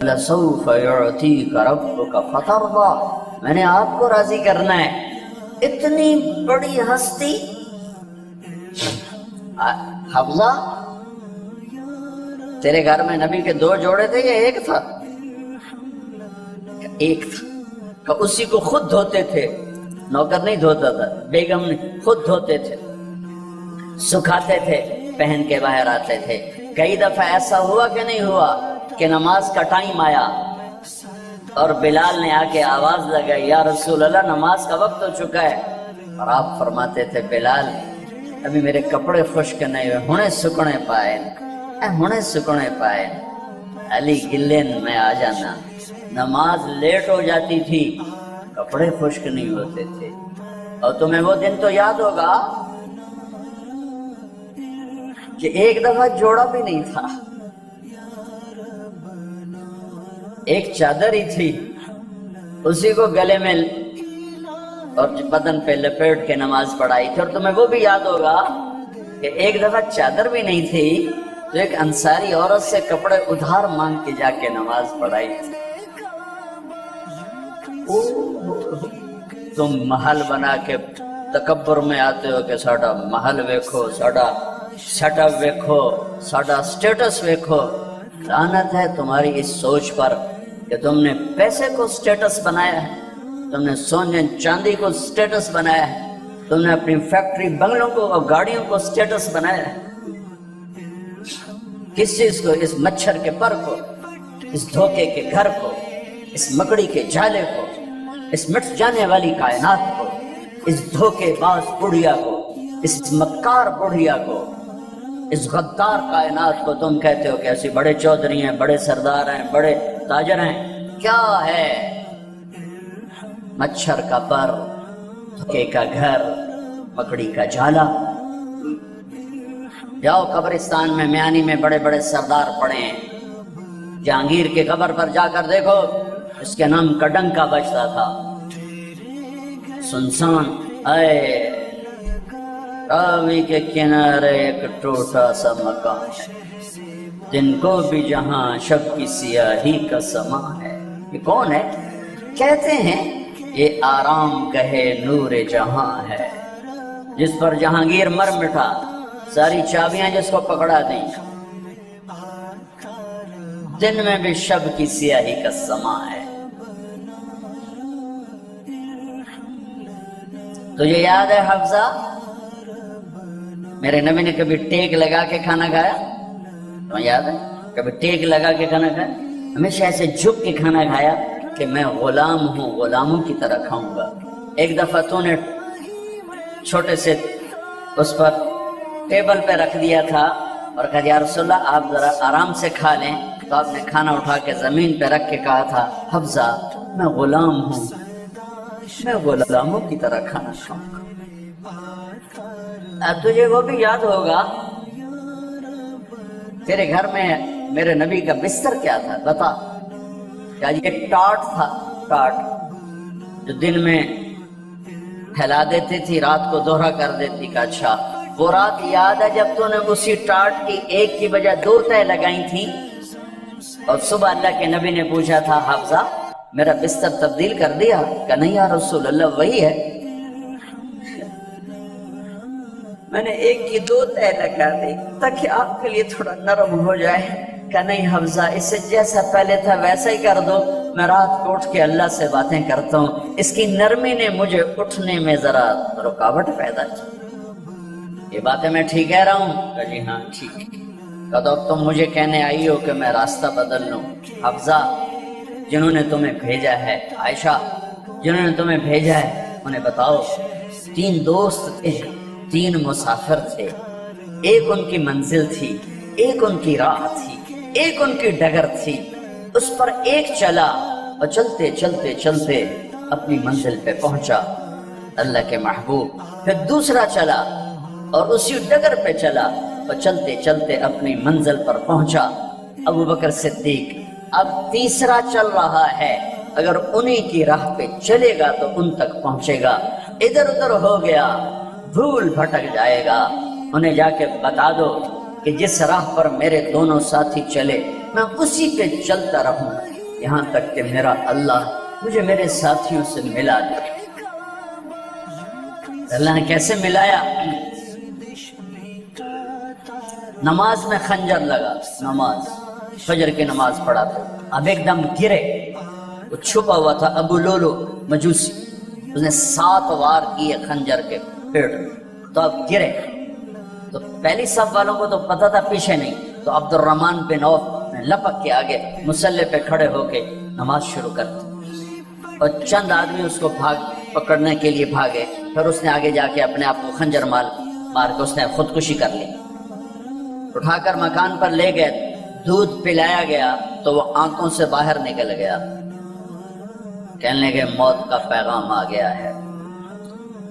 لَسَوْفَ يُعْتِيكَ رَبُّكَ فَتَرْضَى، میں نے آپ کو راضی کرنا ہے۔ اتنی بڑی ہستی حفظہ، تیرے گھر میں نبی کے 2 جوڑے تھے یا ایک تھا؟ ایک تھا کہ اسی کو خود دھوتے تھے، نوکر نہیں دھوتا تھا، بیگم نے خود دھوتے تھے، سکھاتے تھے، پہن کے باہر آتے تھے۔ کئی دفعہ ایسا ہوا کہ نہیں ہوا کہ نماز کا ٹائم آیا اور بلال نے آ کے آواز لگائی، یا رسول اللہ نماز کا وقت ہو چکا ہے، اور آپ فرماتے تھے بلال ابھی میرے کپڑے خشک نہیں ہوئے، ہنے سکنے پائے، ہنے سکنے پائے۔ علی گلین میں آ جانا، نماز لیٹ ہو جاتی تھی، کپڑے خشک نہیں ہوتے تھے۔ اور تمہیں وہ دن تو یاد ہوگا کہ ایک دفعہ جوڑا بھی نہیں تھا، ایک چادر ہی تھی، اسی کو گلے میں اور بدن پہ لپیٹ کے نماز پڑھائی تھی۔ اور تمہیں وہ بھی یاد ہوگا کہ ایک دفعہ چادر بھی نہیں تھی تو ایک انصاری عورت سے کپڑے ادھار مانگ کے جا کے نماز پڑھائی تھی۔ تم محل بنا کے تکبر میں آتے ہو کہ ساڈا محل ویکھو، ساڈا سیٹ اپ ویکھو، ساڈا سٹیٹس ویکھو۔ لعنت ہے تمہاری اس سوچ پر کہ تم نے پیسے کو سٹیٹس بنایا ہے، تم نے سونے چاندی کو سٹیٹس بنایا ہے، تم نے اپنی فیکٹری بنگلوں کو اور گاڑیوں کو سٹیٹس بنایا ہے۔ کس چیز کو؟ اس مچھر کے پر کو، اس دھوکے کے گھر کو، اس مکڑی کے جالے کو، اس مٹ جانے والی کائنات کو، اس دھوکے باز بڑھیا کو، اس مکار بڑھیا کو، اس غدار کائنات کو تم کہتے ہو کہ ایسی بڑے چودھری ہیں، بڑے سردار ہیں، بڑے تاجر ہیں۔ کیا ہے؟ مچھر کا پر، دھوکے کا گھر، مکڑی کا جالا۔ جاؤ قبرستان میں میانی میں بڑے بڑے سردار پڑے ہیں، جہانگیر کے قبر پر جا کر دیکھو، اس کے نام کا ڈنکا بجتا تھا۔ سنسان اے راوی کے کنارے ایک ٹوٹا سا مکان ہے، دن کو بھی جہاں شب کی سیاہی کا سما ہے۔ یہ کون ہے؟ کہتے ہیں یہ آرام گہے نور جہاں ہے، جس پر جہانگیر مر مٹا، ساری چابیاں جس کو پکڑا دیں، دن میں بھی شب کی سیاہی کا سما ہے۔ تجھے یاد ہے حفظہ میرے نبی نے کبھی ٹیک لگا کے کھانا کھایا؟ تمہیں یاد ہے کبھی ٹیک لگا کے کھانا کھایا؟ ہمیشہ ایسے جھک کے کھانا کھایا کہ میں غلام ہوں، غلاموں کی طرح کھاؤں گا۔ ایک دفعہ تو نے چھوٹے سے اس پر ٹیبل پہ رکھ دیا تھا اور کہا یا رسول اللہ آپ ذرا آرام سے کھا لیں، تو آپ نے کھانا اٹھا کے زمین پہ رکھ کے کہا تھا حفظہ میں غلام ہوں، میں غلاموں کی طرح کھانا کھاؤں گا۔ تجھے وہ بھی یاد ہوگا تیرے گھر میں میرے نبی کا بستر کیا تھا؟ بتا۔ کیا یہ ٹاٹ تھا؟ ٹاٹ جو دن میں پھیلا دیتی تھی، رات کو دوہرا کر دیتی کا۔ اچھا وہ رات یاد ہے جب تو نے اسی ٹاٹ کی ایک کی بجائے 2 تہہ لگائی تھی، اور صبح اللہ کے نبی نے پوچھا تھا حفظہ میرا بستر تبدیل کر دیا؟ کہ نہیں یا رسول اللہ وہی ہے، میں نے ایک کی 2 تہہ لگا دی تاکہ آپ کے لیے تھوڑا نرم ہو جائے۔ کہ نہیں حفظہ اسے جیسا پہلے تھا ویسا ہی کر دو، میں رات کو اٹھ کے اللہ سے باتیں کرتا ہوں، اس کی نرمی نے مجھے اٹھنے میں ذرا رکاوٹ پیدا کی۔ یہ باتیں میں ٹھیک کہہ رہا ہوں؟ کہ جی ہاں ٹھیک۔ کہ تو تم مجھے کہنے آئی ہو کہ میں راستہ بدل لوں؟ حفظہ جنہوں نے تمہیں بھیجا ہے، عائشہ جنہوں نے تمہیں بھیجا ہے انہیں بتاؤ 3 دوست تھے، 3 مسافر تھے، ایک ان کی منزل تھی، ایک ان کی راہ تھی، ایک ان کی ڈگر تھی، اس پر ایک چلا اور چلتے چلتے چلتے اپنی منزل پہ پہنچا اللہ کے محبوب، پھر دوسرا چلا اور اسی ڈگر پہ چلا اور چلتے چلتے اپنی منزل پر پہنچا ابو بکر صدیق۔ اب تیسرا چل رہا ہے، اگر انہی کی راہ پہ چلے گا تو ان تک پہنچے گا، ادھر ادھر ہو گیا بھول بھٹک جائے گا۔ انہیں جا کے بتا دو کہ جس راہ پر میرے دونوں ساتھی چلے میں اسی پہ چلتا رہوں یہاں تک کہ میرا اللہ مجھے میرے ساتھیوں سے ملا دے۔ اللہ نے کیسے ملایا؟ نماز میں خنجر لگا، نماز فجر کی نماز پڑھا تھا، اب ایک دم گرے، وہ چھپا ہوا تھا ابو لولو مجوسی، اس نے 7 وار کیے خنجر کے پیٹ میں، تو اب گرے، تو پہلی صف والوں کو تو پتہ تھا، پیچھے نہیں، تو عبد الرحمن بن عوف نے لپک کے آگے مصلی پہ کھڑے ہو کے نماز شروع کر دی، اور چند آدمی اس کو پکڑنے کے لیے بھاگے، پھر اس نے آگے جا کے اپنے آپ کو خنجر مار کے اس نے خودکشی کر لی، اٹھا کر مکان پر لے گئے، دودھ پلایا گیا تو وہ آنکھوں سے باہر نکل گیا، کہنے لگے موت کا پیغام آ گیا ہے،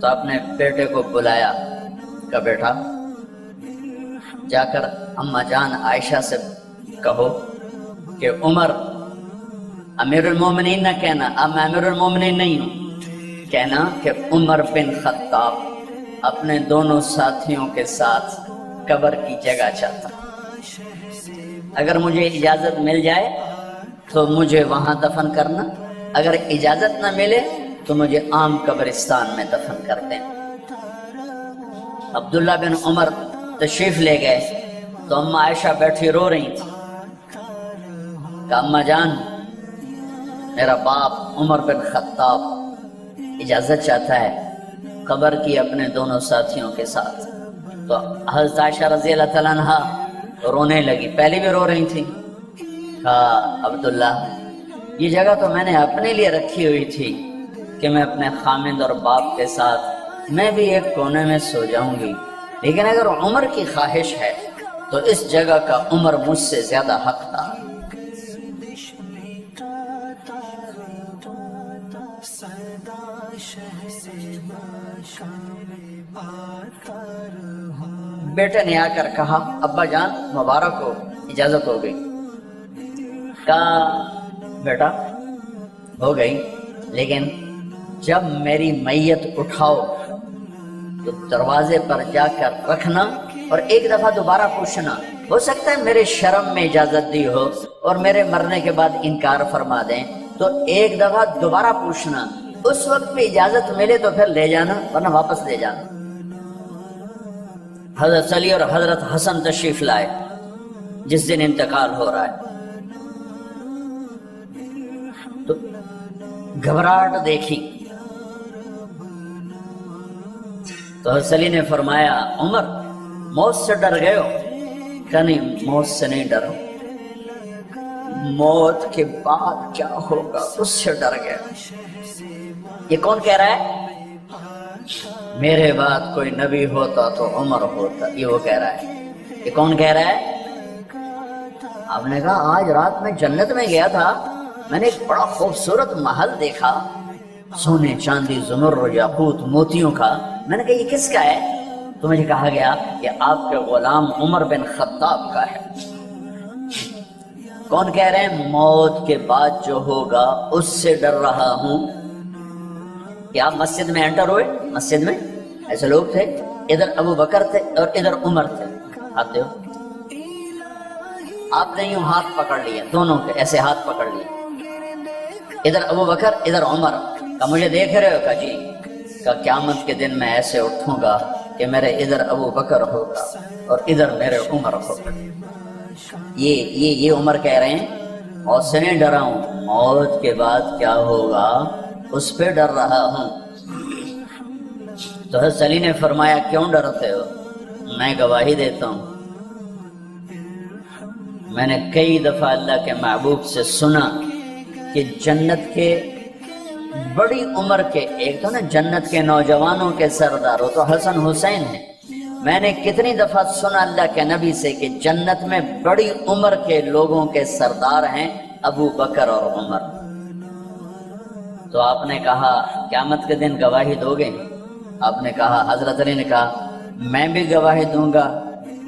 تو اپنے بیٹے کو بلایا کہ بیٹا جا کر اماں جان عائشہ سے کہو کہ عمر امیر المومنین نہ کہنا، اب میں امیر المومنین نہیں ہوں، کہنا کہ عمر بن خطاب اپنے دونوں ساتھیوں کے ساتھ قبر کی جگہ چاہتا، اگر مجھے اجازت مل جائے تو مجھے وہاں دفن کرنا، اگر اجازت نہ ملے تو مجھے عام قبرستان میں دفن کر دیں۔ عبداللہ بن عمر تشریف لے گئے تو اماں عائشہ بیٹھی رو رہی تھی کہ اماں جان میرا باپ عمر بن خطاب اجازت چاہتا ہے قبر کی اپنے دونوں ساتھیوں کے ساتھ، تو حضرت عائشہ رضی اللہ تعالیٰ عنہا رونے لگی، پہلے بھی رو رہی تھی، کہا عبداللہ یہ جگہ تو میں نے اپنے لیے رکھی ہوئی تھی کہ میں اپنے خامد اور باپ کے ساتھ میں بھی ایک کونے میں سو جاؤں گی، لیکن اگر عمر کی خواہش ہے تو اس جگہ کا عمر مجھ سے زیادہ حقدار۔ بیٹے نے آ کر کہا ابا جان مبارک ہو، اجازت ہو گئی، کہا بیٹا ہو گئی، لیکن جب میری میت اٹھاؤ تو دروازے پر جا کر رکھنا اور ایک دفعہ دوبارہ پوچھنا، ہو سکتا ہے میرے شرم میں اجازت دی ہو اور میرے مرنے کے بعد انکار فرما دیں، تو ایک دفعہ دوبارہ پوچھنا، اس وقت پہ اجازت ملے تو پھر لے جانا ورنہ واپس لے جانا۔ حضرت علی اور حضرت حسن تشریف لائے جس دن انتقال ہو رہا ہے، تو گھبراہٹ دیکھی تو حضرت علی نے فرمایا عمر موت سے ڈر گئے ہو؟ کہ نہیں موت سے نہیں ڈرو، موت کے بعد کیا ہوگا اس سے ڈر گئے۔ یہ کون کہہ رہا ہے؟ میرے بعد کوئی نبی ہوتا تو عمر ہوتا، یہ وہ کہہ رہا ہے۔ یہ کون کہہ رہا ہے؟ آپ نے کہا آج رات میں جنت میں گیا تھا، میں نے ایک بڑا خوبصورت محل دیکھا، سونے چاندی زمرد یاقوت موتیوں کا، میں نے کہا یہ کس کا ہے؟ تو مجھے کہا گیا کہ آپ کے غلام عمر بن خطاب کا ہے۔ کون کہہ رہے ہیں؟ موت کے بعد جو ہوگا اس سے ڈر رہا ہوں۔ کہ آپ مسجد میں انٹر ہوئے، مسجد میں ایسے لوگ تھے، ادھر ابو بکر تھے اور ادھر عمر تھے، ہاتھ دیو، آپ نے یوں ہاتھ پکڑ لیا، دونوں کے ایسے ہاتھ پکڑ لیے، ادھر ابو بکر ادھر عمر، کہ مجھے دیکھ رہے ہو؟ کہ جی، کہ قیامت کے دن میں ایسے اٹھوں گا کہ میرے ادھر ابو بکر ہوگا اور ادھر میرے عمر ہوگا۔ یہ عمر کہہ رہے ہیں موت سے نہیں ڈرا ہوں، موت کے بعد کیا ہوگا اس پہ ڈر رہا ہوں۔ تو حضرت علی نے فرمایا کیوں ڈرتے ہو؟ میں گواہی دیتا ہوں، میں نے کئی دفعہ اللہ کے محبوب سے سنا کہ جنت کے بڑی عمر کے، ایک تو نا جنت کے نوجوانوں کے سردار، وہ تو حسن حسین ہیں، میں نے کتنی دفعہ سنا اللہ کے نبی سے کہ جنت میں بڑی عمر کے لوگوں کے سردار ہیں ابو بکر اور عمر۔ تو آپ نے کہا قیامت کے دن گواہی دو گے؟ آپ نے کہا، حضرت علی نے کہا میں بھی گواہی دوں گا،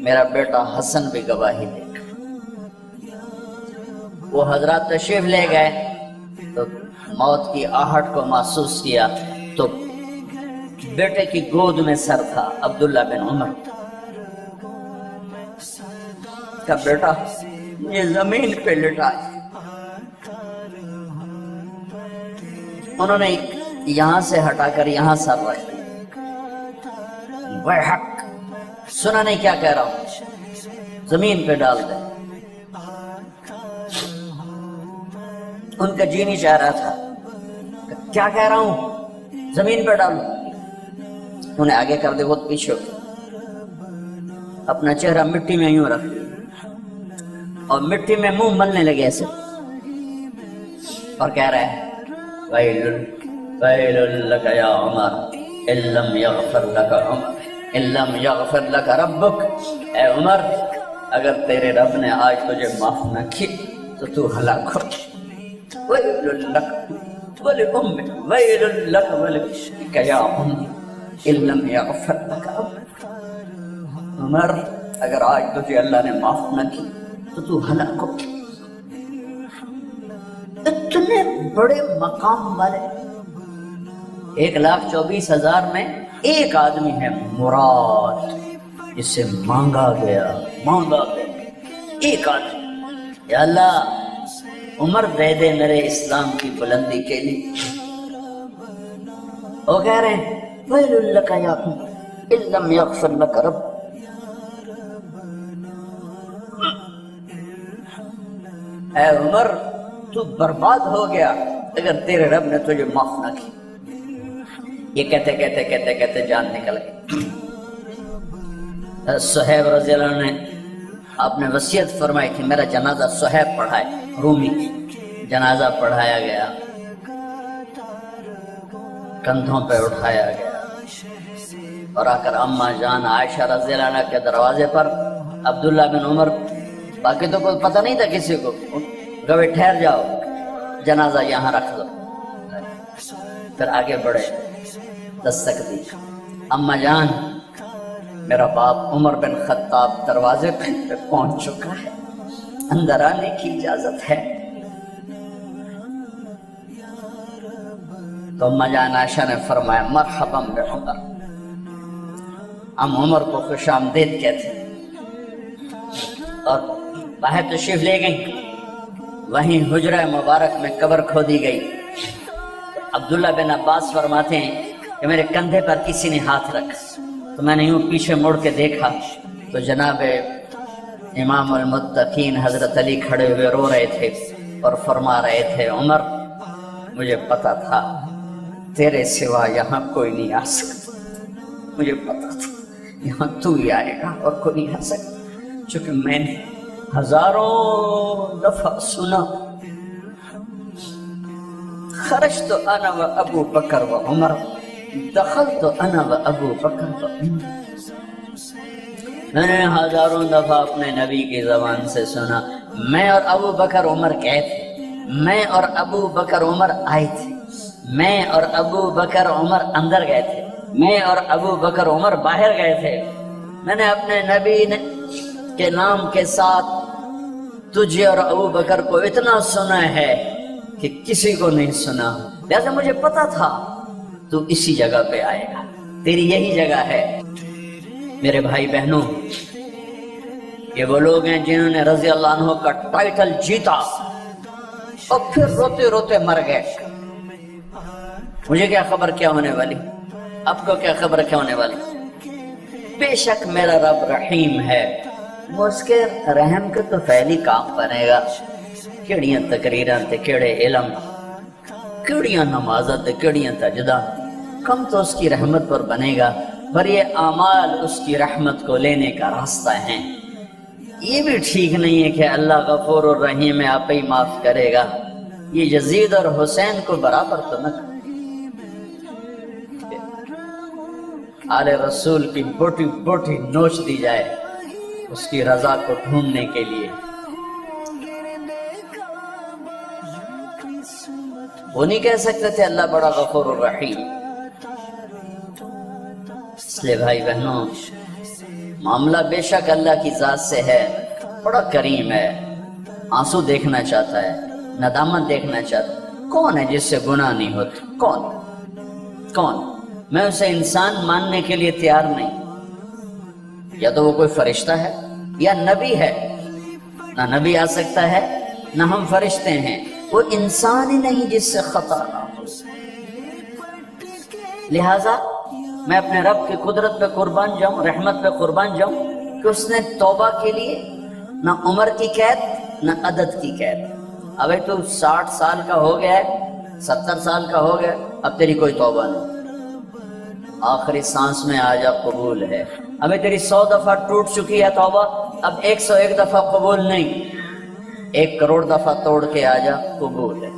میرا بیٹا حسن بھی گواہی دے گا۔ وہ حضرات تشریف لے گئے تو موت کی آہٹ کو محسوس کیا تو بیٹے کی گود میں سر تھا عبداللہ بن عمر کا۔ بیٹا یہ زمین پہ لٹا دیا۔ انہوں نے یہاں سے ہٹا کر یہاں سر رکھ دیا۔ وَيْحَكَ، سنا نہیں کیا کہہ رہا ہوں، زمین پہ ڈال دے۔ ان کا جی نہیں چاہ رہا تھا، کیا کہہ رہا ہوں، زمین پہ ڈالو۔ انہیں آگے کر دے، بہت پیچھے ہو، اپنا چہرہ مٹی میں یوں رکھ دیا اور مٹی میں منہ ملنے لگے ایسے، اور کہہ رہا ہے وَيْلٌ لَكَ يَا عُمَرْ إِن لَّمْ يَغْفِرْ لَكَ عُمَرْ إِن لَّمْ يَغْفِرْ لَكَ رَبُّكَ، اے عمر اگر تیرے رب نے آج تجھے معاف نہ کی تو تو ہلاک ہو۔ وَيْلٌ لَكَ وَلِأُمِّكَ وَيْلٌ لَكَ وَلِأُمِّكَ يَا عُمَرْ إِن لَّمْ يَغْفِرْ لَكَ رَبُّكَ، عمر اگر آج تجھے اللہ نے معاف نہ کی تو تو ہلاک ہو۔ اتنے بڑے مقام والے 1,24,000 میں ایک آدمی ہے مراد، جسے مانگا گیا ایک آدمی، یا اللہ عمر دے دے میرے اسلام کی بلندی کے لیے۔ وہ کہہ رہے ہیں وَيْلٌ لَكَ يَا عُمَرْ إِن لَّمْ يَغْفِرْ لَكَ رَبُّكَ، اے عمر تو برباد ہو گیا اگر تیرے رب نے تجھے معاف نہ کی۔ یہ کہتے کہتے جان نکل گئی۔ صہیب رضی اللہ عنہ نے آپ نے وصیت فرمائی تھی میرا جنازہ صہیب پڑھائے، رومی جنازہ پڑھایا گیا، کندھوں پہ اٹھایا گیا، اور آ کر اماں جان عائشہ رضی اللہ عنہ کے دروازے پر عبداللہ بن عمر، باقی تو کوئی پتہ نہیں تھا کسی کو، گوے ٹھہر جاؤ جنازہ یہاں رکھ دو، پھر آگے بڑھے، دستک دی، اماں جان میرا باپ عمر بن خطاب دروازے پہ پہنچ چکا ہے، اندر آنے کی اجازت ہے۔ تو اماں جان عائشہ نے فرمایا مرحبا بعمر، ہم عمر کو خوش آمدید کہتے، اور باہر تشریف لے گئی۔ وہیں حجرہ مبارک میں قبر کھودی گئی۔ عبداللہ بن عباس فرماتے ہیں کہ میرے کندھے پر کسی نے ہاتھ رکھا تو میں نے یوں پیچھے مڑ کے دیکھا تو جناب امام المتقین حضرت علی کھڑے ہوئے رو رہے تھے اور فرما رہے تھے عمر مجھے پتا تھا تیرے سوا یہاں کوئی نہیں آ سکتا، مجھے پتا تھا یہاں تو ہی آئے گا اور کوئی نہیں آ سکتا، چونکہ میں نے ہزاروں دفعہ سنا خرجت انا و ابو بکر و عمر دخلت انا و ابو بکر و عمر، میں نے ہزاروں دفعہ اپنے نبی کی زبان سے سنا میں اور ابو بکر عمر گئے تھے، میں اور ابو بکر عمر آئے تھے، میں اور ابو بکر عمر اندر گئے تھے، میں اور ابو بکر عمر باہر گئے تھے، میں نے اپنے نبی کے نام کے ساتھ تجھے اور ابو بکر کو اتنا سنا ہے کہ کسی کو نہیں سنا، لہذا مجھے پتا تھا تو اسی جگہ پہ آئے گا، تیری یہی جگہ ہے۔ میرے بھائی بہنوں، یہ وہ لوگ ہیں جنہوں نے رضی اللہ عنہ کا ٹائٹل جیتا اور پھر روتے روتے مر گئے۔ مجھے کیا خبر کیا ہونے والی، آپ کو کیا خبر کیا ہونے والی؟ بے شک میرا رب رحیم ہے، وہ اس کے رحم کے تو پہلی کام بنے گا، کیڑیاں تقریراں تے کیڑے علم، کیڑیاں نمازاں تے کیڑیاں سجدہ، کم تو اس کی رحمت پر بنے گا، پر یہ اعمال اس کی رحمت کو لینے کا راستہ ہیں۔ یہ بھی ٹھیک نہیں ہے کہ اللہ غفور الرحیم ہے آپ ہی معاف کرے گا، یہ یزید اور حسین کو برابر تو نہ آل رسول کی بوٹی بوٹی نوچ دی جائے اس کی رضا کو ڈھونڈنے کے لیے۔ وہ نہیں کہہ سکتے تھے اللہ بڑا غفور الرحیم۔ اس لیے بھائی بہنوں، معاملہ بے شک اللہ کی ذات سے ہے، بڑا کریم ہے، آنسو دیکھنا چاہتا ہے، ندامت دیکھنا چاہتا ہے۔ کون ہے جس سے گناہ نہیں ہوتا؟ کون؟ میں اسے انسان ماننے کے لیے تیار نہیں، یا تو وہ کوئی فرشتہ ہے یا نبی ہے، نہ نبی آ سکتا ہے نہ ہم فرشتے ہیں، وہ انسان ہی نہیں جس سے خطا نہ ہو۔ لہٰذا میں اپنے رب کی قدرت پہ قربان جاؤں، رحمت پہ قربان جاؤں کہ اس نے توبہ کے لیے نہ عمر کی قید نہ عدد کی قید۔ ابھی تو 60 سال کا ہو گیا ہے، 70 سال کا ہو گیا، اب تیری کوئی توبہ نہیں، آخری سانس میں آ جا قبول ہے۔ ابھی تیری 100 دفعہ ٹوٹ چکی ہے توبہ، اب 101 دفعہ قبول نہیں، 1 کروڑ دفعہ توڑ کے آ جا قبول ہے۔